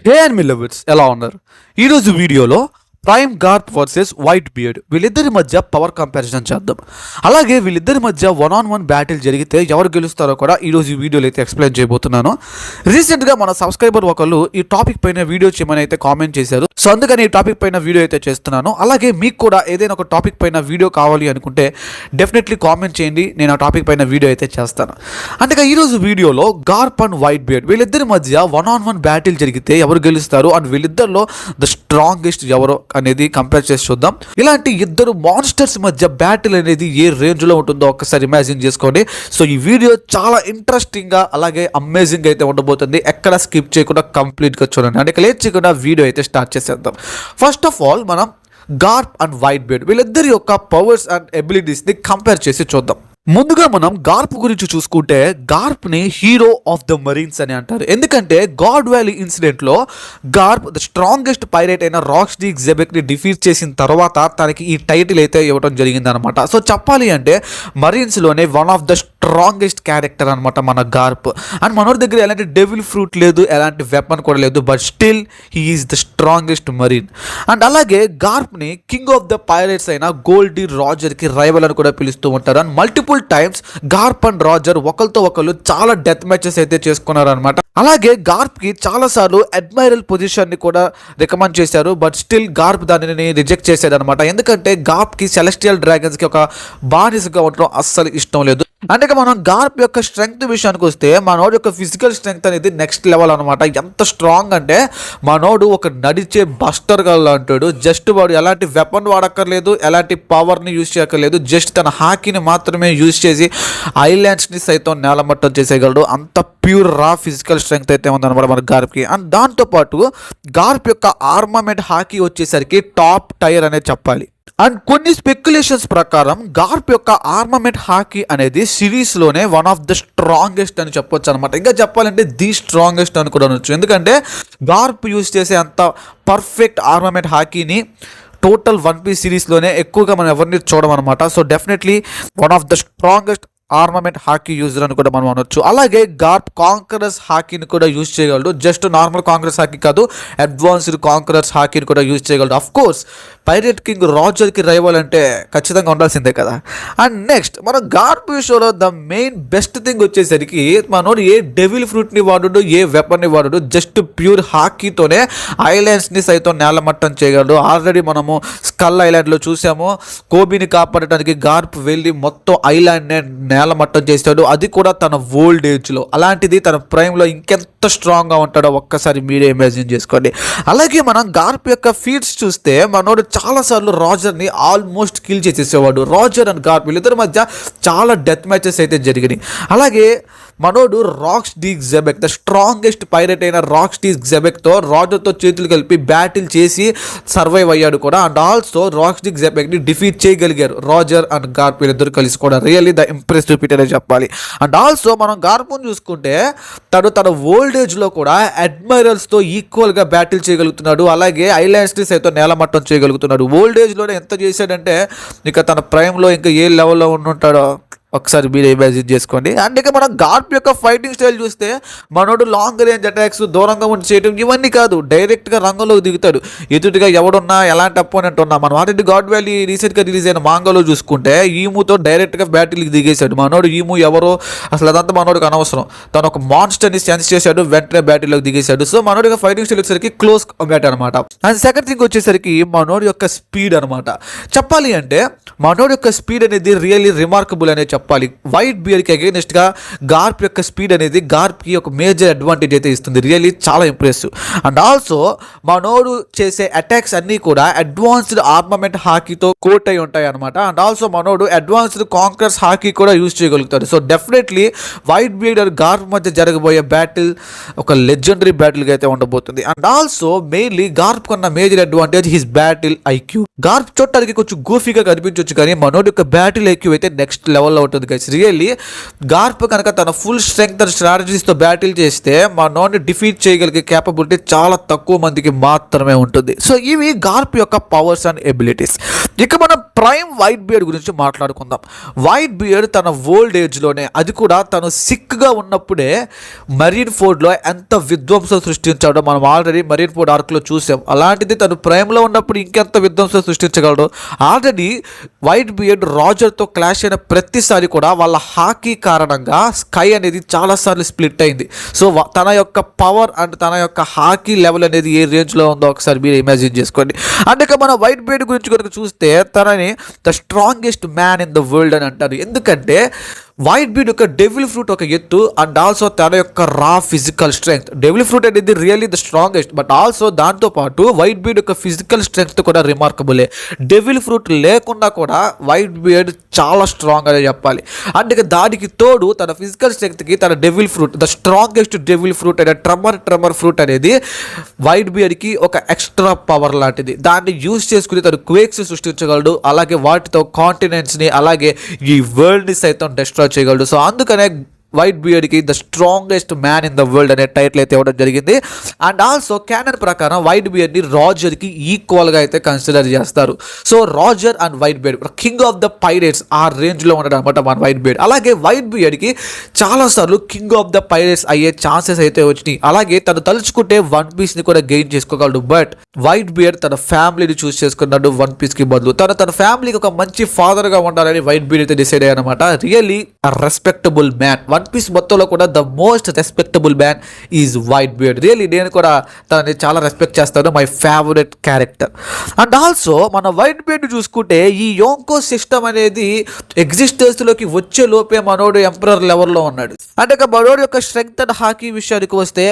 Hey and me lovers ఎలా ఉన్నారు? ఈరోజు వీడియోలో ప్రైమ్ గార్ప్ వర్సెస్ వైట్ బియర్డ్ వీళ్ళిద్దరి మధ్య పవర్ కంపారిజన్ చేద్దాం. అలాగే వీళ్ళిద్దరి మధ్య 1-on-1 బ్యాటిల్ జరిగితే ఎవరు గెలుస్తారో కూడా ఈరోజు ఈ వీడియోలో అయితే ఎక్స్ప్లెయిన్ చేయబోతున్నాను. రీసెంట్గా మన సబ్స్క్రైబర్ ఒకళ్ళు ఈ టాపిక్ పైన వీడియో చేయమని అయితే కామెంట్ చేశారు. సో అందుకని ఈ టాపిక్ పైన వీడియో అయితే చేస్తున్నాను. అలాగే మీకు కూడా ఏదైనా ఒక టాపిక్ పైన వీడియో కావాలి అనుకుంటే డెఫినెట్లీ కామెంట్ చేయండి, నేను ఆ టాపిక్ పైన వీడియో అయితే చేస్తాను. అందుకే ఈరోజు వీడియోలో గార్ప్ అండ్ వైట్ బియర్డ్ వీళ్ళిద్దరి మధ్య 1-on-1 బ్యాటిల్ జరిగితే ఎవరు గెలుస్తారు అండ్ వీళ్ళిద్దరిలో ద స్ట్రాంగెస్ట్ ఎవరో అనేది కంపేర్ చేసి చూద్దాం. ఇలాంటి ఇద్దరు మాన్స్టర్స్ మధ్య బ్యాటిల్ అనేది ఏ రేంజ్ లో ఉంటుందో ఒక్కసారి ఇమాజిన్ చేసుకోండి. సో ఈ వీడియో చాలా ఇంట్రెస్టింగ్ గా అలాగే అమేజింగ్ అయితే ఉండబోతుంది. ఎక్కడ స్కిప్ చేయకుండా కంప్లీట్ గా చూడండి. అంటే లేట్ చేయకుండా వీడియో అయితే స్టార్ట్ చేసేద్దాం. ఫస్ట్ ఆఫ్ ఆల్ మనం గార్ప్ అండ్ వైట్ బియర్డ్ వీళ్ళిద్దరి యొక్క పవర్స్ అండ్ ఎబిలిటీస్ ని కంపేర్ చేసి చూద్దాం. ముందుగా మనం గార్ప్ గురించి చూసుకుంటే గార్ప్ ని హీరో ఆఫ్ ద మరీన్స్ అని అంటారు. ఎందుకంటే గాడ్ వ్యాలీ ఇన్సిడెంట్ లో గార్ప్ ద స్ట్రాంగెస్ట్ పైరేట్ అయిన రాక్స్టీ జెబెక్ ని డిఫీట్ చేసిన తర్వాత తనకి ఈ టైటిల్ అయితే ఇవ్వడం జరిగింది అనమాట. సో చెప్పాలి అంటే మరీన్స్ లోనే one of the strongest character అనమాట మన గార్ప్. అండ్ మనోడి దగ్గర ఎలాంటి డెవిల్ ఫ్రూట్ లేదు, ఎలాంటి వెపన్ కూడా లేదు, but still he is the strongest marine. And అలాగే గార్ప్ ని కింగ్ ఆఫ్ ద పైరేట్స్ అయిన గోల్డీ రాజర్ కి రైవల్ అని కూడా పిలుస్తూ ఉంటారు. And multiple times Garp and Roger ఒకరితో ఒకరు చాలా డెత్ మ్యాచెస్ అయితే చేసుకున్నారు అనమాట. అలాగే గార్ప్ కి చాలా సార్లు అడ్మైరల్ పొజిషన్ ని కూడా రికమెండ్ చేశారు, బట్ స్టిల్ గార్ప్ దానిని రిజెక్ట్ చేశాడు అనమాట. ఎందుకంటే గార్ప్ కి సెలెస్టియల్ డ్రాగన్స్ కి ఒక బానిసగా ఉండడం అస్సలు ఇష్టం లేదు. అంటే మనం గార్ప్ యొక్క స్ట్రెంగ్త్ విషయానికి వస్తే మనోడు యొక్క ఫిజికల్ స్ట్రెంగ్త్ అనేది నెక్స్ట్ లెవెల్ అనమాట. ఎంత స్ట్రాంగ్ అంటే మనోడు ఒక నడిచే బస్టర్ గా అంటాడు. జస్ట్ వాడు ఎలాంటి వెపన్ వాడక్కర్లేదు, ఎలాంటి పవర్ని యూజ్ చేయక్కర్లేదు, జస్ట్ తన హాకీని మాత్రమే యూజ్ చేసి ఐలాండ్స్ని సైతం నేలమట్టం చేసేయగలడు. అంత ప్యూర్ రా ఫిజికల్ స్ట్రెంగ్త్ అయితే ఉందన్నమాట మన గార్ప్కి. అండ్ దాంతోపాటు గార్ప్ యొక్క ఆర్మమెంట్ హాకీ వచ్చేసరికి టాప్ టైర్ అనేది చెప్పాలి. అండ్ కొన్ని స్పెక్యులేషన్స్ ప్రకారం గార్ప్ యొక్క ఆర్మమెంట్ హాకీ అనేది సిరీస్లోనే వన్ ఆఫ్ ద స్ట్రాంగెస్ట్ అని చెప్పొచ్చు అనమాట. ఇంకా చెప్పాలంటే ది స్ట్రాంగెస్ట్ అని కూడా అనొచ్చు. ఎందుకంటే గార్ప్ యూజ్ చేసే అంత పర్ఫెక్ట్ ఆర్మమెంట్ హాకీని టోటల్ వన్ పీస్ సిరీస్లోనే ఎక్కువగా మనం ఎవరిని చూడమన్నమాట. So definitely one of the strongest armament Haki user అని కూడా మనం అనొచ్చు. అలాగే గార్ప్ కాంకరర్స్ హాకీని కూడా యూజ్ చేయగలడు. జస్ట్ నార్మల్ కాంకరర్స్ హాకీ కాదు, అడ్వాన్స్డ్ కాంకరర్స్ హాకీని కూడా యూజ్ చేయగలడు. అఫ్ కోర్స్ పైరేట్ కింగ్ రాజర్కి రైవల్ అంటే ఖచ్చితంగా ఉండాల్సిందే కదా. అండ్ నెక్స్ట్ మనం గార్ప్ విషయంలో ద మెయిన్ బెస్ట్ థింగ్ వచ్చేసరికి మనోడు ఏ డెవిల్ ఫ్రూట్ని వాడడు, ఏ వెపన్ని వాడడు, జస్ట్ ప్యూర్ హాకీతోనే ఐలాండ్స్ని సైతం నేలమట్టం చేయగలడు. ఆల్రెడీ మనము స్కల్ ఐలాండ్లో చూసాము, కోబీని కాపాడటానికి గార్ప్ వెళ్ళి మొత్తం ఐలాండ్నే నేలమట్టం చేస్తాడు, అది కూడా తన ఓల్డ్ ఏజ్లో. అలాంటిది తన ప్రైమ్లో ఇంకెంత స్ట్రాంగ్గా ఉంటాడో ఒక్కసారి మీరే ఇమాజిన్ చేసుకోండి. అలాగే మనం గార్ప్ యొక్క ఫీట్స్ చూస్తే మనోడు చాలాసార్లు రాజర్ని ఆల్మోస్ట్ కిల్ చేసేసేవాడు. రాజర్ అండ్ గార్ప్ వీళ్ళిద్దరి మధ్య చాలా డెత్ మ్యాచెస్ అయితే జరిగినాయి. అలాగే మనోడు రాక్స్టీ జెబెక్ ద స్ట్రాంగెస్ట్ పైరేట్ అయిన రాక్స్టీ జెబెక్తో రాజర్తో చేతులు కలిపి బ్యాటిల్ చేసి సర్వైవ్ అయ్యాడు కూడా. అండ్ ఆల్సో రాక్స్టీ జెబెక్ని డిఫీట్ చేయగలిగారు రాజర్ అండ్ గార్ప్ వీళ్ళిద్దరు కలిసి కూడా. రియల్లీ ద ఇంప్రెసివ్ ఫీట్ అనే చెప్పాలి. అండ్ ఆల్సో మనం గార్ప్ని చూసుకుంటే తన ఓల్డ్ ఏజ్లో కూడా అడ్మైరల్స్తో ఈక్వల్గా బ్యాటిల్ చేయగలుగుతున్నాడు. అలాగే ఐలాండ్స్ని సైతం నేలమట్టం చేయగలుగుతున్నాడు. ఓల్డ్ ఏజ్లోనే ఎంత చేశాడంటే ఇక తన ప్రైమ్లో ఇంకా ఏ లెవెల్లో ఉండుంటాడో ఒకసారి మీరు ఇమాజిన్ చేసుకోండి. అందుకే మనం గార్ప్ యొక్క ఫైటింగ్ స్టైల్ చూస్తే మనోడు లాంగ్ రేంజ్ అటాక్స్, దూరంగా ఉండి చేయడం ఇవన్నీ కాదు, డైరెక్ట్గా రంగంలోకి దిగుతాడు. ఎదుటిగా ఎవడున్నా ఎలాంటి అపోనెంట్ ఉన్నా మనం ఆల్రెడీ గాడ్ వ్యాలీ రీసెంట్గా రిలీజ్ అయిన మాంగాలో చూసుకుంటే ఈముతో డైరెక్ట్గా బ్యాటిల్కి దిగేశాడు. మనోడు ఈము ఎవరో అసలు అదంతా మనోడికి అనవసరం, తను ఒక మాన్స్టర్ని సెన్స్ చేశాడు, వెంటనే బ్యాటిల్లోకి దిగేశాడు. సో మనోడి యొక్క ఫైటింగ్ స్టైల్ వచ్చేసరికి క్లోజ్ బ్యాట్ అనమాట. అండ్ సెకండ్ థింగ్ వచ్చేసరికి మనోడి యొక్క స్పీడ్ అనమాట. చెప్పాలి అంటే మనోడి యొక్క స్పీడ్ అనేది రియల్లీ రిమార్కబుల్ అనేది చెప్పాలి. వైట్ బియర్కి అగైనెస్ట్ గా గార్ప్ యొక్క స్పీడ్ అనేది గార్ప్కి ఒక మేజర్ అడ్వాంటేజ్ అయితే ఇస్తుంది. రియల్లీ చాలా ఇంప్రెసివ్. అండ్ ఆల్సో మనోడు చేసే అటాక్స్ అన్నీ కూడా అడ్వాన్స్డ్ ఆర్మమెంట్ హాకీతో కోట్ అయి ఉంటాయి అనమాట. అండ్ ఆల్సో మనోడు అడ్వాన్స్డ్ కాంకరర్స్ హాకీ కూడా యూజ్ చేయగలుగుతాడు. So definitely white beard and Garp మధ్య జరగబోయే బ్యాటిల్ ఒక లెజెండరీ బ్యాటిల్గా అయితే ఉండబోతుంది. అండ్ ఆల్సో మెయిన్లీ గార్ప్ కన్నా major advantage his battle IQ. Garp చూడటానికి కొంచెం గూఫీగా కనిపించవచ్చు, కానీ మనోడి యొక్క బ్యాటిల్ ఐక్యూ అయితే నెక్స్ట్ లెవెల్లో బాగుంటుంది గైస్. రియల్లీ గార్ప్ కనుక తన ఫుల్ స్ట్రెంగ్త్ అండ్ స్ట్రాటజీస్తో బ్యాటిల్ చేస్తే మనోని డిఫీట్ చేయగలిగే కేపబిలిటీ చాలా తక్కువ మందికి మాత్రమే ఉంటుంది. సో ఇవి గార్ప్ యొక్క పవర్స్ అండ్ ఎబిలిటీస్. ఇక మనం ప్రైమ్ వైట్ బియర్డ్ గురించి మాట్లాడుకుందాం. వైట్ బియర్డ్ తన ఓల్డ్ ఏజ్లోనే, అది కూడా తను సిక్గా ఉన్నప్పుడే మరీన్ ఫోర్డ్లో ఎంత విధ్వంసం సృష్టించాడో మనం ఆల్రెడీ మరీన్ ఫోర్డ్ ఆర్క్లో చూసాం. అలాంటిది తను ప్రైమ్లో ఉన్నప్పుడు ఇంకెంత విధ్వంసం సృష్టించగలడు. ఆల్రెడీ వైట్ బియర్డ్ రాజర్తో క్లాష్ అయిన ప్రతిసారి కూడా వాళ్ళ హాకీ కారణంగా స్కై అనేది చాలాసార్లు స్ప్లిట్ అయింది. సో తన యొక్క పవర్ అండ్ తన యొక్క హాకీ లెవెల్ అనేది ఏ రేంజ్లో ఉందో ఒకసారి మీరు ఇమాజిన్ చేసుకోండి. అందుకే మన వైట్ బియర్డ్ గురించి కనుక చూస్తే తనని the strongest man in the world అని అంటారు. ఎందుకంటే వైట్ బీడ్ యొక్క డెవిల్ ఫ్రూట్ ఒక ఎత్తు అండ్ ఆల్సో తన యొక్క రా ఫిజికల్ స్ట్రెంగ్త్. డెవిల్ ఫ్రూట్ అనేది really the strongest, but also దాంతోపాటు వైట్ బీడ్ యొక్క ఫిజికల్ స్ట్రెంగ్త్ కూడా రిమార్కబులే. డెవిల్ ఫ్రూట్ లేకుండా కూడా వైట్ బీడ్ చాలా స్ట్రాంగ్ అని చెప్పాలి. అందుకే దానికి తోడు తన ఫిజికల్ స్ట్రెంగ్త్కి తన devil fruit, the strongest devil fruit అనే ట్రమర్ ఫ్రూట్ అనేది వైట్ బీడ్కి ఒక ఎక్స్ట్రా పవర్ లాంటిది. దాన్ని యూజ్ చేసుకుని తను క్వేక్స్ సృష్టించగలడు, అలాగే వాటితో కాంటినెంట్స్ని అలాగే ఈ వరల్డ్ని సైతం డిస్ట్రాయ్ చేయగలడు. సో అందుకనే వైట్ బియర్డ్కి the strongest man in the world అనే టైటిల్ అయితే ఇవ్వడం జరిగింది. అండ్ ఆల్సో క్యానన్ ప్రకారం వైట్ బియర్డ్ని రాజర్కి ఈక్వల్గా అయితే కన్సిడర్ చేస్తారు. So Roger and white beard king of the pirates ఆ రేంజ్లో ఉన్నాడు అనమాట మన వైట్ బియర్డ్. అలాగే వైట్ బియర్డ్కి చాలాసార్లు కింగ్ ఆఫ్ ద పైరేట్స్ అయ్యే ఛాన్సెస్ అయితే వచ్చినాయి. అలాగే తను తలుచుకుంటే వన్ పీస్ని కూడా గెయిన్ చేసుకోగలడు. బట్ వైట్ బియర్డ్ తన ఫ్యామిలీని చూస్ చేసుకున్నాడు వన్ పీస్కి బదులు. తన ఫ్యామిలీకి ఒక మంచి ఫాదర్గా ఉండాలని వైట్ బియర్డ్ అయితే డిసైడ్ అయ్యానమాట. Really respectable man. One Piece మొత్తంలో కూడా the most respectable man is white beard. Really నేను కూడా తనని చాలా రెస్పెక్ట్ చేస్తాను. My favourite character. And also మన వైట్ బియర్డ్ చూసుకుంటే ఈ యోంకో సిస్టమ్ అనేది ఎగ్జిస్టెన్స్లోకి వచ్చే లోపే మనోడు ఎంపరర్ లెవెల్లో ఉన్నాడు. అంటే మనోడు యొక్క స్ట్రెంగ్త్ అండ్ హాకీ విషయానికి వస్తే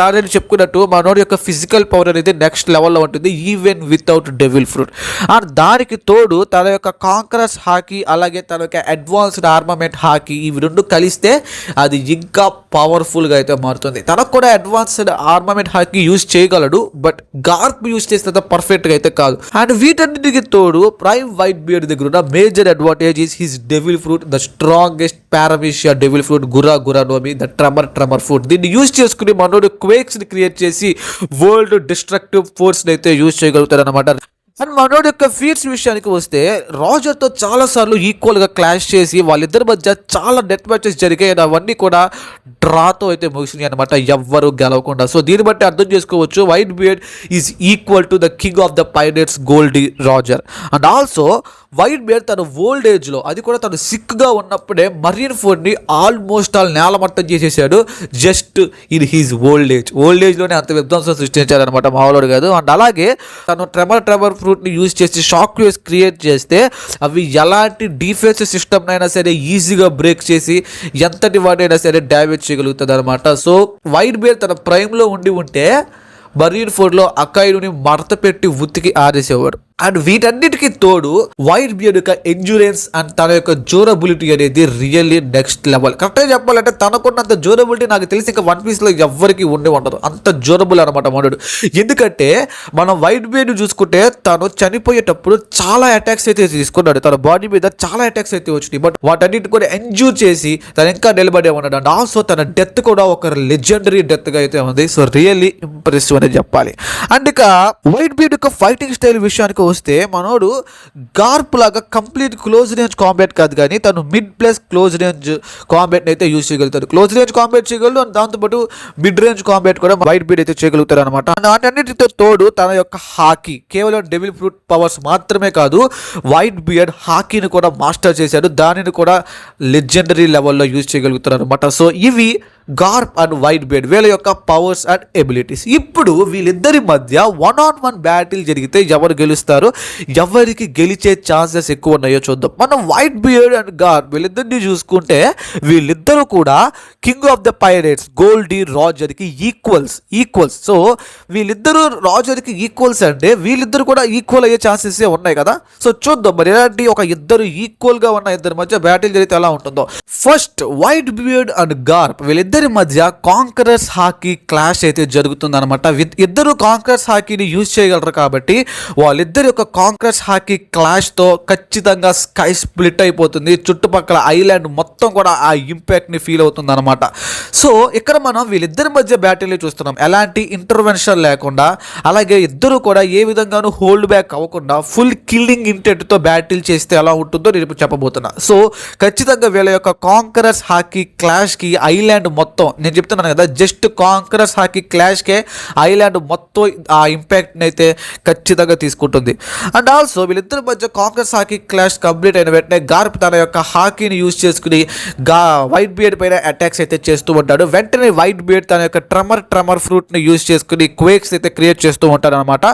ఆల్రెడీ చెప్పుకున్నట్టు మనోడు యొక్క ఫిజికల్ పవర్ అనేది నెక్స్ట్ లెవెల్లో ఉంటుంది, even without devil fruit. And దానికి తోడు తన యొక్క కాంకరస్ హాకీ అలాగే తన యొక్క అడ్వాన్స్డ్ ఆర్మమెంట్ హాకీ ఇవి రెండు కలిస్తే అది ఇంకా పవర్ఫుల్గా అయితే మారుతుంది. తనకు కూడా అడ్వాన్స్డ్ ఆర్మమెంట్ హాకీ యూజ్ చేయగలడు, బట్ గార్ప్ యూజ్ చేస్తే పర్ఫెక్ట్గా అయితే కాదు. అండ్ వీటన్నిటికి తోడు ప్రైమ్ వైట్ బియర్డ్ దగ్గర ఉన్న major advantage is his devil fruit, the strongest paramecia devil fruit గురానోమి, ద ట్రమర్ ఫ్రూట్. దీన్ని యూజ్ చేసుకుని మనోడు క్వేక్స్ ని క్రియేట్ చేసి వరల్డ్ డిస్ట్రక్టివ్ ఫోర్స్ అయితే యూజ్ చేయగలుగుతారు అనమాట. అండ్ మనోడి యొక్క ఫీట్స్ విషయానికి వస్తే రాజర్తో చాలాసార్లు ఈక్వల్గా క్లాష్ చేసి వాళ్ళిద్దరి మధ్య చాలా డెత్ మ్యాచెస్ జరిగాయి. అవన్నీ కూడా డ్రాతో అయితే ముగిసినాయి అనమాట, ఎవ్వరు గెలవకుండా. సో దీన్ని బట్టి అర్థం చేసుకోవచ్చు Whitebeard is equal to the king of the pirates Goldie Roger. And also white beard తన ఓల్డ్ ఏజ్లో, అది కూడా తను సిక్గా ఉన్నప్పుడే మరీన్ ఫోర్డ్ని ఆల్మోస్ట్ నేలమట్టం చేసేసాడు జస్ట్ ఇన్ హీజ్ ఓల్డ్ ఏజ్లోనే అంత విధ్వంసం సృష్టించారనమాట, మామూలుడు కాదు. అండ్ అలాగే తను ట్రెమర్ ఫ్రూట్ని యూజ్ చేసి షాక్ వేవ్స్ క్రియేట్ చేస్తే అవి ఎలాంటి డిఫెన్స్ సిస్టమ్ అయినా సరే ఈజీగా బ్రేక్ చేసి ఎంతటి వాడైనా సరే డ్యామేజ్ చేయగలుగుతుంది అనమాట. సో వైట్ బియర్డ్ తన ప్రైమ్లో ఉంటే మరీన్ ఫోర్డ్లో అకాయిడుని మడత పెట్టి ఉతికి ఆరేసేవాడు. అండ్ వీటన్నిటికీ తోడు వైట్ బియర్డ్ యొక్క ఎండ్యూరెన్స్ అండ్ తన యొక్క డ్యూరబిలిటీ అనేది రియల్లీ నెక్స్ట్ లెవెల్. కరెక్ట్గా చెప్పాలంటే తనకున్నంత డ్యూరబిలిటీ నాకు తెలిసి ఇంకా వన్ పీస్లో ఎవ్వరికి ఉండదు, అంత డ్యూరబుల్ అనమాట మనోడు. ఎందుకంటే మనం వైట్ బియర్డ్ చూసుకుంటే తను చనిపోయేటప్పుడు చాలా అటాక్స్ అయితే తీసుకున్నాడు, తన బాడీ మీద చాలా అటాక్స్ అయితే వచ్చినాయి, బట్ వాటన్నిటి కూడా ఎంజూర్ చేసి తను ఇంకా నిలబడే ఉన్నాడు. అండ్ ఆల్సో తన డెత్ కూడా ఒక లెజెండరీ డెత్గా అయితే ఉంది. సో రియల్లీ ఇంప్రెసివ్ అని చెప్పాలి. అండ్ ఇక వైట్ బియర్డ్ యొక్క ఫైటింగ్ స్టైల్ విషయానికి వస్తే మనోడు గార్ప్ లాగా కంప్లీట్ క్లోజ్ రేంజ్ కాంబాట్ కాదు, కానీ తను mid plus close range combat అయితే యూజ్ చేయగలుగుతాడు. క్లోజ్ రేంజ్ కాంబాట్ చేయగలడు అండ్ దాంతోపాటు మిడ్ రేంజ్ కాంబాట్ కూడా వైట్ బియర్డ్ అయితే చేయగలుగుతారు అనమాట. వాటన్నిటితో తోడు తన యొక్క హాకీ కేవలం డెవిల్ ఫ్రూట్ పవర్స్ మాత్రమే కాదు, వైట్ బియర్డ్ హాకీని కూడా మాస్టర్ చేశాడు, దానిని కూడా లెజెండరీ లెవెల్లో యూజ్ చేయగలుగుతారు అనమాట. సో ఇవి గార్ప్ అండ్ వైట్ బియర్డ్ వీళ్ళ యొక్క పవర్స్ అండ్ ఎబిలిటీస్. ఇప్పుడు వీళ్ళిద్దరి మధ్య 1-on-1 బ్యాటిల్ జరిగితే ఎవరు గెలుస్తారు, ఎవరికి గెలిచే ఛాన్సెస్ ఎక్కువ ఉన్నాయో చూద్దాం. మనం వైట్ బియర్డ్ అండ్ గార్ప్ వీళ్ళిద్దరిని చూసుకుంటే వీళ్ళిద్దరూ కూడా king of the pirates Gol D రాజర్కి ఈక్వల్స్. సో వీళ్ళిద్దరూ రాజర్కి ఈక్వల్స్ అంటే వీళ్ళిద్దరు కూడా ఈక్వల్ అయ్యే ఛాన్సెస్ ఉన్నాయి కదా. సో చూద్దాం మరి ఎలాంటి ఒక ఇద్దరు ఈక్వల్గా ఉన్న ఇద్దరి మధ్య బ్యాటిల్ జరిగితే ఎలా ఉంటుందో. ఫస్ట్ వైట్ బియర్డ్ అండ్ గార్ప్ వీళ్ళిద్దరు వీళ్ళిద్దరి మధ్య కాంకరర్స్ హాకీ క్లాష్ అయితే జరుగుతుందన్నమాట. ఇద్దరు కాంకరర్స్ హాకీని యూజ్ చేయగలరు కాబట్టి వాళ్ళిద్దరి యొక్క కాంకరర్స్ హాకీ క్లాష్తో ఖచ్చితంగా స్కై స్ప్లిట్ అయిపోతుంది. చుట్టుపక్కల ఐలాండ్ మొత్తం కూడా ఆ ఇంపాక్ట్ని ఫీల్ అవుతుంది అనమాట. సో ఇక్కడ మనం వీళ్ళిద్దరి మధ్య బ్యాటిల్ చూస్తున్నాం, ఎలాంటి ఇంటర్వెన్షన్ లేకుండా, అలాగే ఇద్దరు కూడా ఏ విధంగానూ హోల్డ్ బ్యాక్ అవ్వకుండా ఫుల్ కిల్లింగ్ ఇంటెంట్తో బ్యాటిల్ చేస్తే ఎలా ఉంటుందో నేను ఇప్పుడు చెప్పబోతున్నా. సో ఖచ్చితంగా వీళ్ళ యొక్క కాంకరర్స్ హాకీ క్లాష్కి ఐలాండ్ మొత్తం, నేను చెప్తున్నాను కదా, జస్ట్ కాంకరర్స్ హాకీ క్లాష్కే ఐలాండ్ మొత్తం ఆ ఇంపాక్ట్ని అయితే ఖచ్చితంగా తీసుకుంటుంది. అండ్ ఆల్సో వీళ్ళిద్దరి మధ్య కాంకరర్స్ హాకీ క్లాష్ కంప్లీట్ అయిన వెంటనే గార్ప్ తన యొక్క హాకీని యూజ్ చేసుకుని వైట్ బియర్డ్ పైన అటాక్స్ అయితే చేస్తూ ఉంటాడు. వెంటనే వైట్ బియర్డ్ తన యొక్క ట్రమర్ ఫ్రూట్ని యూజ్ చేసుకుని క్వేక్స్ అయితే క్రియేట్ చేస్తూ ఉంటాడు అనమాట.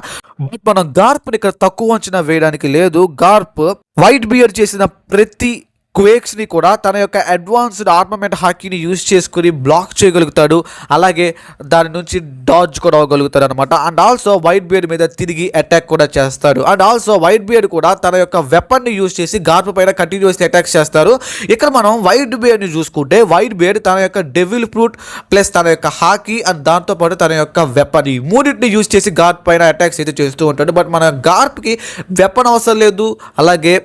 మనం గార్ప్ని ఇక్కడ తక్కువ అంచనా వేయడానికి లేదు. గార్ప్ వైట్ బియర్డ్ చేసిన ప్రతి క్వేక్స్ని కూడా తన యొక్క అడ్వాన్స్డ్ ఆర్మమెంట్ హాకీని యూజ్ చేసుకుని బ్లాక్ చేయగలుగుతాడు, అలాగే దాని నుంచి డాడ్జ్ కూడా అవ్వగలుగుతాడు అనమాట. అండ్ ఆల్సో వైట్ బియర్డ్ మీద తిరిగి అటాక్ కూడా చేస్తాడు. అండ్ ఆల్సో వైట్ బియర్డ్ కూడా తన యొక్క వెపన్ని యూజ్ చేసి గార్ప్ పైన కంటిన్యూస్లీ అటాక్స్ చేస్తారు. ఇక్కడ మనం వైట్ బియర్డ్ని చూసుకుంటే వైట్ బియర్డ్ తన యొక్క డెవిల్ ఫ్రూట్ ప్లస్ తన యొక్క హాకీ అండ్ దాంతోపాటు తన యొక్క వెపన్, ఈ మూడింటిని యూజ్ చేసి గార్ప్ పైన అటాక్స్ అయితే చేస్తూ ఉంటాడు. బట్ మన గార్ప్కి వెపన్ అవసరం లేదు, అలాగే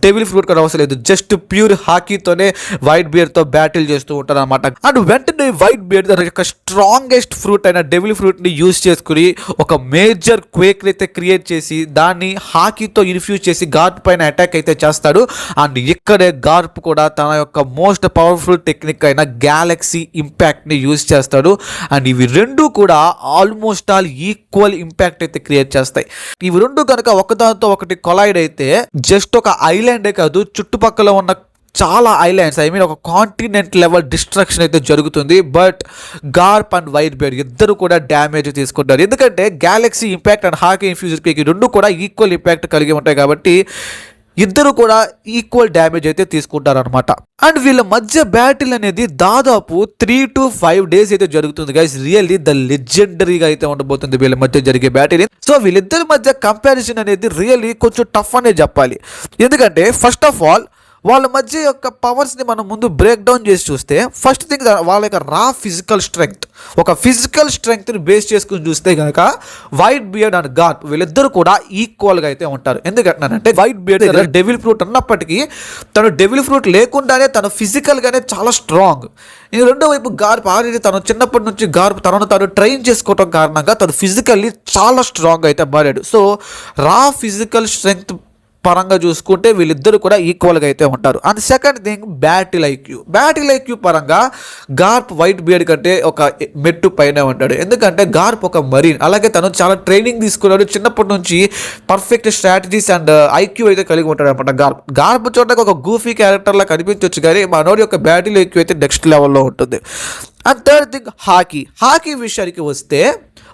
డెవిల్ ఫ్రూట్ కూడా అవసరం లేదు, జస్ట్ ప్యూర్ హాకీతోనే వైట్ బియర్డ్తో బ్యాటిల్ చేస్తూ ఉంటారు అనమాట. అండ్ వెంటనే వైట్ బియర్డ్ తన యొక్క స్ట్రాంగెస్ట్ ఫ్రూట్ అయిన డెవిల్ ఫ్రూట్ని యూజ్ చేసుకుని ఒక మేజర్ క్వేక్ అయితే క్రియేట్ చేసి దాన్ని హాకీతో ఇన్ఫ్యూజ్ చేసి గార్ప్ పైన అటాక్ అయితే చేస్తాడు. అండ్ ఇక్కడే గార్ప్ కూడా తన యొక్క మోస్ట్ పవర్ఫుల్ టెక్నిక్ అయిన గ్యాలక్సీ ఇంపాక్ట్ని యూజ్ చేస్తాడు. అండ్ ఇవి రెండు కూడా ఆల్మోస్ట్ ఆల్ ఈక్వల్ ఇంపాక్ట్ అయితే క్రియేట్ చేస్తాయి. ఇవి రెండు కనుక ఒకదానితో ఒకటి కొలైడ్ అయితే జస్ట్ ఒక ఐలాండే కాదు, చుట్టుపక్కల ఉన్న చాలా ఐలాండ్స్, ఒక కాంటినెంట్ లెవెల్ డిస్ట్రక్షన్ అయితే జరుగుతుంది. But Garp and white beard ఇద్దరు కూడా డ్యామేజ్ తీసుకుంటారు, ఎందుకంటే galaxy impact and Haki infuser quake రెండు కూడా ఈక్వల్ ఇంపాక్ట్ కలిగి ఉంటాయి కాబట్టి ఇద్దరు కూడా ఈక్వల్ డ్యామేజ్ అయితే తీసుకుంటారు అనమాట. అండ్ వీళ్ళ మధ్య బ్యాటిల్ అనేది దాదాపు 3 to 5 days అయితే జరుగుతుంది గైస్. రియల్లీ ద లెజెండరీగా అయితే ఉండబోతుంది వీళ్ళ మధ్య జరిగే బ్యాటిల్. సో వీళ్ళిద్దరి మధ్య కంపారిజన్ అనేది రియల్లీ కొంచెం టఫ్ అనే చెప్పాలి, ఎందుకంటే ఫస్ట్ ఆఫ్ ఆల్ వాళ్ళ మధ్య యొక్క పవర్స్ని మనం ముందు బ్రేక్ డౌన్ చేసి చూస్తే ఫస్ట్ థింగ్ వాళ్ళ యొక్క రా ఫిజికల్ స్ట్రెంగ్త్, ఒక ఫిజికల్ స్ట్రెంగ్త్ని బేస్ చేసుకుని చూస్తే కనుక వైట్ బియర్డ్ అండ్ గార్ప్ వీళ్ళిద్దరు కూడా ఈక్వల్గా అయితే ఉంటారు. ఎందుకంటే వైట్ బియర్డ్ దగ్గర డెవిల్ ఫ్రూట్ ఉన్నప్పటికీ తను డెవిల్ ఫ్రూట్ లేకుండానే తను ఫిజికల్గానే చాలా స్ట్రాంగ్. ఇది రెండో వైపు గార్ప్ ఆల్రెడీ తను చిన్నప్పటి నుంచి గార్ప్ తను ట్రైన్ చేసుకోవడం కారణంగా తను ఫిజికల్లీ చాలా స్ట్రాంగ్ అయితే మారాడు. సో రా ఫిజికల్ స్ట్రెంగ్త్ పరంగా చూసుకుంటే వీళ్ళిద్దరు కూడా ఈక్వల్గా అయితే ఉంటారు. And second thing battle IQ పరంగా గార్ప్ వైట్ బియర్డ్ కంటే ఒక మెట్టు పైన ఉంటాడు, ఎందుకంటే గార్ప్ ఒక మరీన్, అలాగే తను చాలా ట్రైనింగ్ తీసుకున్నాడు, చిన్నప్పటి నుంచి పర్ఫెక్ట్ స్ట్రాటజీస్ అండ్ ఐక్యూ అయితే కలిగి ఉంటాడు అనమాట. గార్ప్ చూడడానికి ఒక గూఫీ క్యారెక్టర్లా కనిపించవచ్చు, కానీ మనోడి యొక్క బ్యాటిల్ ఐక్యూ అయితే నెక్స్ట్ లెవెల్లో ఉంటుంది. అండ్ థర్డ్ థింగ్ హాకీ విషయానికి వస్తే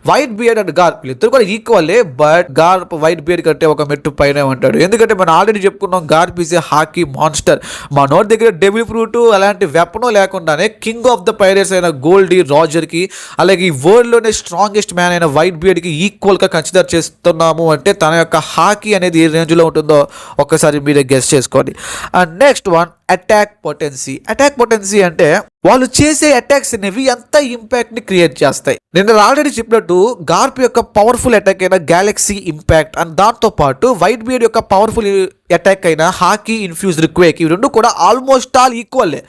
వైట్ బియర్డ్ అండ్ గార్ప్ ఇద్దరు కూడా ఈక్వల్లే, బట్ గార్ప్ వైట్ బియర్డ్ కంటే ఒక మెట్టు పైన ఉంటాడు, ఎందుకంటే మనం ఆల్రెడీ చెప్పుకున్నాం గార్ప్ ఈజ్ ఏ హాకీ మాన్స్టర్. మా నోటి దగ్గర డెవిల్ ఫ్రూట్ అలాంటి వెపనో లేకుండానే కింగ్ ఆఫ్ ద పైరేట్స్ అయిన గోల్డీ రాజర్కి, అలాగే ఈ వరల్డ్లోనే స్ట్రాంగెస్ట్ మ్యాన్ అయిన వైట్ బియర్డ్కి ఈక్వల్గా కన్సిడర్ చేస్తున్నాము అంటే తన యొక్క హాకీ అనేది ఏ రేంజ్లో ఉంటుందో ఒక్కసారి మీరే గెస్ చేసుకోండి. And next one attack potency అంటే వాళ్ళు చేసే అటాక్స్ అనేవి ఎంత ఇంపాక్ట్ని క్రియేట్ చేస్తాయి. నేను ఆల్రెడీ చెప్పినట్టు గార్ప్ యొక్క పవర్ఫుల్ అటాక్ అయిన గ్యాలక్సీ ఇంపాక్ట్ అండ్ దాంతోపాటు వైట్ బియర్డ్ యొక్క పవర్ఫుల్ అటాక్ అయిన హాకీ ఇన్ఫ్యూజ్డ్ క్వేక్, ఇవి రెండు కూడా ఆల్మోస్ట్ ఆల్ ఈక్వల్లే.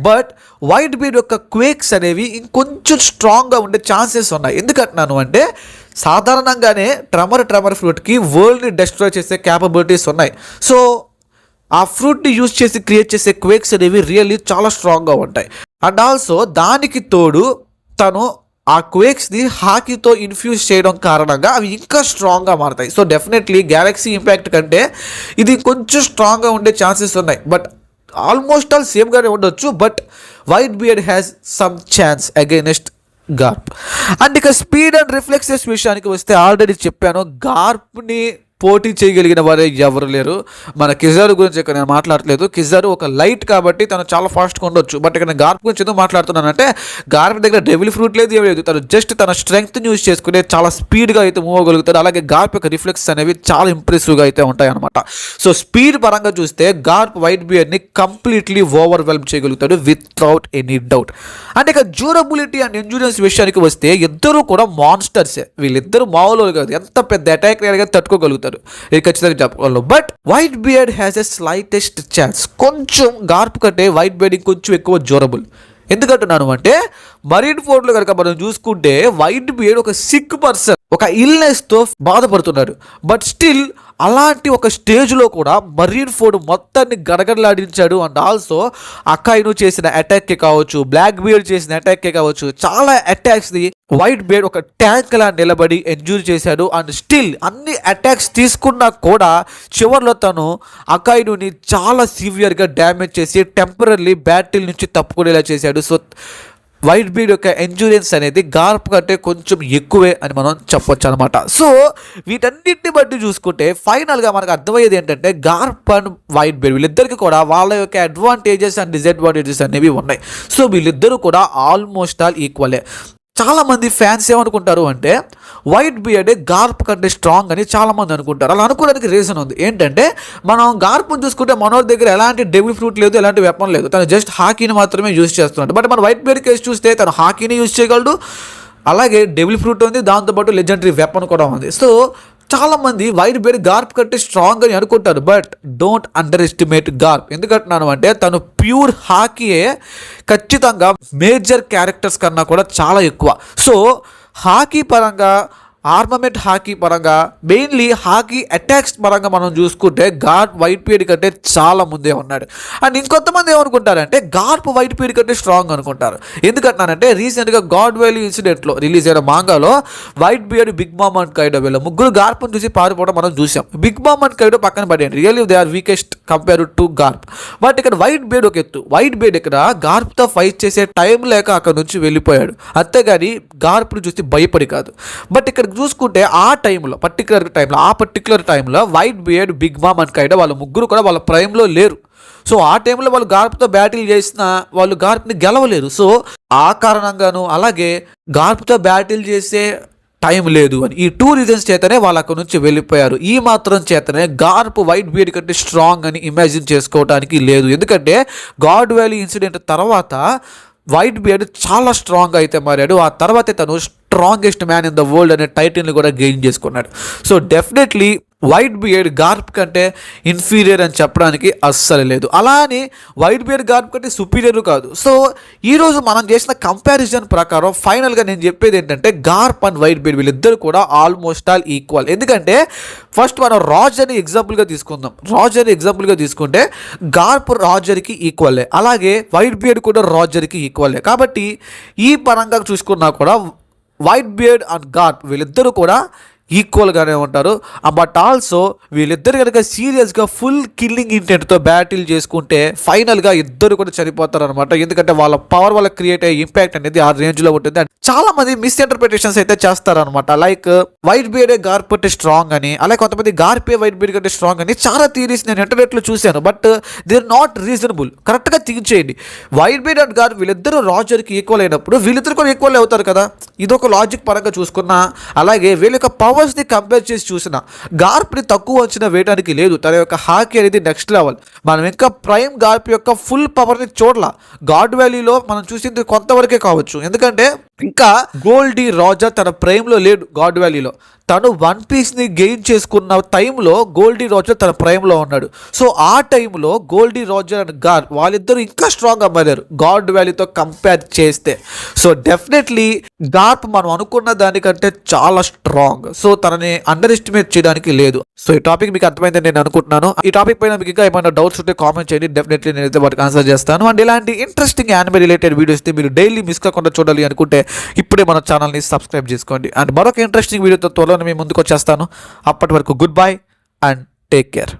బట్ వైట్ బియర్డ్ యొక్క క్వేక్స్ అనేవి ఇంకొంచెం స్ట్రాంగ్గా ఉండే ఛాన్సెస్ ఉన్నాయి. ఎందుకంటున్నాను అంటే సాధారణంగానే ట్రమర్ ఫ్రూట్కి వరల్డ్ని డెస్ట్రాయ్ చేసే క్యాపబిలిటీస్ ఉన్నాయి. సో ఆ ఫ్రూట్ని యూజ్ చేసి క్రియేట్ చేసే క్వేక్స్ అనేవి రియల్లీ చాలా స్ట్రాంగ్గా ఉంటాయి. అండ్ ఆల్సో దానికి తోడు తను ఆ క్వేక్స్ని హాకీతో ఇన్ఫ్యూజ్ చేయడం కారణంగా అవి ఇంకా స్ట్రాంగ్గా మారుతాయి. సో డెఫినెట్లీ గ్యాలక్సీ ఇంపాక్ట్ కంటే ఇది కొంచెం స్ట్రాంగ్గా ఉండే ఛాన్సెస్ ఉన్నాయి, బట్ ఆల్మోస్ట్ ఆల్ సేమ్గానే ఉండొచ్చు. But white beard has some chance against Garp. And ఇక స్పీడ్ అండ్ రిఫ్లెక్సెస్ విషయానికి వస్తే ఆల్రెడీ చెప్పాను, గార్ప్ని పోటీ చేయగలిగిన వారే ఎవరు లేరు. మన కిజారు గురించి ఇక్కడ నేను మాట్లాడలేదు. కిజారు ఒక లైట్ కాబట్టి తను చాలా ఫాస్ట్గా ఉండొచ్చు. బట్ ఇక్కడ నేను గార్ప్ గురించి ఎందుకు మాట్లాడుతున్నానంటే గార్ప్ దగ్గర డెవిల్ ఫ్రూట్ లేదు, ఏం లేదు. తను జస్ట్ తన స్ట్రెంగ్త్ని యూజ్ చేసుకునే చాలా స్పీడ్గా అయితే మూవ్ అవ్వగలుగుతాడు. అలాగే గార్ప్ యొక్క రిఫ్లెక్స్ అనేవి చాలా ఇంప్రెసివ్గా అయితే ఉంటాయి అనమాట. సో స్పీడ్ పరంగా చూస్తే గార్ప్ వైట్ బియర్డ్ని కంప్లీట్లీ ఓవర్వెల్మ్ చేయగలుగుతాడు వితౌట్ ఎనీ డౌట్. అంటే ఇక డ్యూరబిలిటీ అండ్ ఎండ్యూరెన్స్ విషయానికి వస్తే ఇద్దరు కూడా మాన్స్టర్సే. వీళ్ళిద్దరు మామూలు కాదు, ఎంత పెద్ద అటాక్ అయినా తట్టుకోగలుగుతారు, ఇది ఖచ్చితంగా చెప్పగలను. But white beard has a slightest chance. కొంచెం గార్ప్ కంటే వైట్ బియర్డ్ కొంచెం ఎక్కువ డ్యూరబుల్. ఎందుకంటున్నాను అంటే మరీన్ ఫోర్డ్లో కనుక మనం చూసుకుంటే వైట్ బియర్డ్ ఒక సిక్ పర్సన్, ఒక ఇల్నెస్తో బాధపడుతున్నాడు. బట్ స్టిల్ అలాంటి ఒక స్టేజ్లో కూడా మరీన్ ఫోర్డ్ మొత్తాన్ని గడగడలాడించాడు. అండ్ ఆల్సో అకాయిను చేసిన అటాక్కే కావచ్చు, బ్లాక్ బియర్డ్ చేసిన అటాక్కే కావచ్చు, చాలా అటాక్స్ని వైట్ బియర్డ్ ఒక ట్యాంక్ లా నిలబడి ఎంజాయ్ చేశాడు. అండ్ స్టిల్ అన్ని అటాక్స్ తీసుకున్నా కూడా చివరిలో తను అకాయినుని చాలా సివియర్గా డ్యామేజ్ చేసి టెంపరీ బ్యాటిల్ నుంచి తప్పుకునేలా చేశాడు. సో వైట్ బియర్డ్ యొక్క ఎండ్యూరెన్స్ అనేది గార్ప్ కంటే కొంచెం ఎక్కువే అని మనం చెప్పొచ్చు అనమాట. సో వీటన్నిటిని బట్టి చూసుకుంటే ఫైనల్గా మనకు అర్థమయ్యేది ఏంటంటే గార్ప్ అండ్ వైట్ బియర్డ్ వీళ్ళిద్దరికి కూడా వాళ్ళ యొక్క అడ్వాంటేజెస్ అండ్ డిసడ్వాంటేజెస్ అనేవి ఉన్నాయి. సో వీళ్ళిద్దరూ కూడా ఆల్మోస్ట్ ఆల్ ఈక్వలే. చాలామంది ఫ్యాన్స్ ఏమనుకుంటారు అంటే వైట్ బియర్డే గార్ప్ కంటే స్ట్రాంగ్ అని చాలామంది అనుకుంటారు. అలా అనుకోవడానికి రీజన్ ఉంది. ఏంటంటే మనం గార్ప్ని చూసుకుంటే మనోడి దగ్గర ఎలాంటి డెవిల్ ఫ్రూట్ లేదు, ఎలాంటి వెపన్ లేదు, తను జస్ట్ హాకీని మాత్రమే యూజ్ చేస్తున్నాడు. బట్ మన వైట్ బియర్డ్ కేసు చూస్తే తను హాకీని యూజ్ చేయగలడు, అలాగే డెవిల్ ఫ్రూట్ ఉంది, దాంతోపాటు లెజెండరీ వెపన్ కూడా ఉంది. సో చాలామంది వైట్ బియర్డ్ గార్ప్ కంటే స్ట్రాంగ్ అని అనుకుంటారు. But don't underestimate Garp. ఎందుకంటున్నాను అంటే తను ప్యూర్ హాకీయే, ఖచ్చితంగా మేజర్ క్యారెక్టర్స్ కన్నా కూడా చాలా ఎక్కువ. సో హాకీ పరంగా, ఆర్మమెంట్ హాకీ పరంగా, మెయిన్లీ హాకీ అటాక్స్ పరంగా మనం చూసుకుంటే గార్ప్ వైట్ బియర్డ్ కంటే చాలా ముందే ఉన్నాడు. అండ్ ఇంకొంతమంది ఏమనుకుంటారంటే గార్ప్ వైట్ బియర్డ్ కంటే స్ట్రాంగ్ అనుకుంటారు. ఎందుకంటున్నానంటే రీసెంట్గా గాడ్ వ్యాలీ ఇన్సిడెంట్లో రిలీజ్ అయిన మాంగాలో white beard, big ma'am and Kaido వీళ్ళ ముగ్గురు గార్ప్ని చూసి పారిపోవడం మనం చూసాం. బిగ్ మామ్ అండ్ కైడో పక్కన పడేయండి, really they are weakest compare to Garp. But ఇక్కడ వైట్ బియర్డ్ ఒక ఎత్తు. వైట్ బియర్డ్ ఇక్కడ గార్ప్తో ఫైట్ చేసే టైం లేక అక్కడ నుంచి వెళ్ళిపోయాడు, అంతేగాని గార్ప్ని చూసి భయపడి కాదు. బట్ ఇక్కడ చూసుకుంటే ఆ టైంలో పర్టికులర్ టైంలో white beard, big ma'am and Kaido వాళ్ళ ముగ్గురు కూడా వాళ్ళ ప్రైమ్లో లేరు. సో ఆ టైంలో వాళ్ళు గార్ప్తో బ్యాటిల్ చేసిన వాళ్ళు గార్ప్ని గెలవలేరు. సో ఆ కారణంగాను, అలాగే గార్ప్తో బ్యాటిల్ చేసే టైం లేదు అని, ఈ 2 రీజన్స్ చేతనే వాళ్ళు అక్కడ నుంచి వెళ్ళిపోయారు. ఈ మాత్రం చేతనే గార్ప్ వైట్ బియర్డ్ కంటే స్ట్రాంగ్ అని ఇమాజిన్ చేసుకోవడానికి లేదు. ఎందుకంటే గాడ్ వ్యాలీ ఇన్సిడెంట్ తర్వాత వైట్ బియర్డ్ చాలా స్ట్రాంగ్ అయితే మారాడు. ఆ తర్వాతే తను strongest man in the world అనే టైటిల్ని కూడా గెయిన్ చేసుకున్నాడు. సో డెఫినెట్లీ వైట్ బియర్డ్ గార్ప్ కంటే ఇన్ఫీరియర్ అని చెప్పడానికి అస్సలు లేదు. అలా అని వైట్ బియర్డ్ గార్ప్ కంటే సుపీరియర్ కాదు. సో ఈరోజు మనం చేసిన కంపారిజన్ ప్రకారం ఫైనల్గా నేను చెప్పేది ఏంటంటే గార్ప్ అండ్ వైట్ బియర్డ్ వీళ్ళిద్దరు కూడా ఆల్మోస్ట్ ఆల్ ఈక్వల్. ఎందుకంటే ఫస్ట్ మనం రాజర్ని ఎగ్జాంపుల్గా తీసుకుందాం. రాజర్ని ఎగ్జాంపుల్గా తీసుకుంటే గార్ప్ రాజర్కి ఈక్వలే, అలాగే వైట్ బియర్డ్ కూడా రాజర్కి ఈక్వలే. కాబట్టి ఈ పరంగా చూసుకున్నా కూడా వైట్ బియర్డ్ అండ్ గార్ప్ వీళ్ళిద్దరూ కూడా ఈక్వల్గానే ఉంటారు. బట్ ఆల్సో వీళ్ళిద్దరు కనుక సీరియస్గా ఫుల్ కిల్లింగ్ ఇంటెంట్తో బ్యాటిల్ చేసుకుంటే ఫైనల్గా ఇద్దరు కూడా చనిపోతారు అనమాట. ఎందుకంటే వాళ్ళ పవర్ వల్ల క్రియేట్ అయ్యే ఇంపాక్ట్ అనేది ఆ రేంజ్లో ఉంటుంది. అండ్ చాలా మంది మిస్ఇంటర్ప్రిటేషన్స్ అయితే చేస్తారనమాట. లైక్ వైట్ బియర్డే గార్ప్ కంటే స్ట్రాంగ్ అని, అలాగే కొంతమంది గార్పే వైట్ బియర్డ్ కంటే స్ట్రాంగ్ అని చాలా థియరీస్ నేను ఇంటర్నెట్లో చూశాను. But they are not reasonable. కరెక్ట్గా థింక్ చేయండి. వైట్ బియర్డ్ అండ్ గార్ప్ వీళ్ళిద్దరూ రాజర్కి ఈక్వల్ అయినప్పుడు వీళ్ళిద్దరు కూడా ఈక్వల్ అవుతారు కదా. ఇదొక లాజిక్ పరంగా చూసుకున్నా, అలాగే వీళ్ళ యొక్క పవర్స్ని కంపేర్ చేసి చూసిన గార్ప్ని తక్కువ అంచనా వేయడానికి లేదు. తన యొక్క హాకీ అనేది నెక్స్ట్ లెవెల్. మనం ఇంకా ప్రైమ్ గార్ప్ యొక్క ఫుల్ పవర్ని చూడలా. గాడ్ వ్యాలీలో మనం చూసింది కొంతవరకే కావచ్చు, ఎందుకంటే ఇంకా గోల్డీ రాజర్ తన ప్రైమ్లో లేడు. గాడ్ వ్యాలీలో తను వన్ పీస్ని గెయిన్ చేసుకున్న టైంలో గోల్డీ రాజర్ తన ప్రైమ్లో ఉన్నాడు. సో ఆ టైంలో గోల్డీ రాజర్ అండ్ గార్ప్ వాళ్ళిద్దరూ ఇంకా స్ట్రాంగ్గా మారారు గాడ్ వ్యాలీతో కంపేర్ చేస్తే. సో డెఫినెట్లీ గార్ప్ మనం అనుకున్న దానికంటే చాలా స్ట్రాంగ్. సో తనని అండర్ ఎస్టిమేట్ చేయడానికి లేదు. సో ఈ టాపిక్ మీకు అర్థమైందని నేను అనుకుంటున్నాను. ఈ టాపిక్ పైన మీకు ఇంకా ఏమైనా డౌట్స్ ఉంటే కామెంట్ చేయండి, డెఫినెట్లీ నేనైతే వాటికి ఆన్సర్ చేస్తాను. అండ్ ఇలాంటి ఇంట్రెస్టింగ్ యానిమే రిలేటెడ్ వీడియోస్ని మీరు డైలీ మిస్ కాకుండా చూడాలి అనుకుంటే ఇప్పుడే మన ఛానల్ని సబ్స్క్రైబ్ చేసుకోండి. అండ్ మరొక ఇంట్రెస్టింగ్ వీడియోతో త్వరలో మీ ముందుకు వచ్చేస్తాను. అప్పటి వరకు good bye and take care.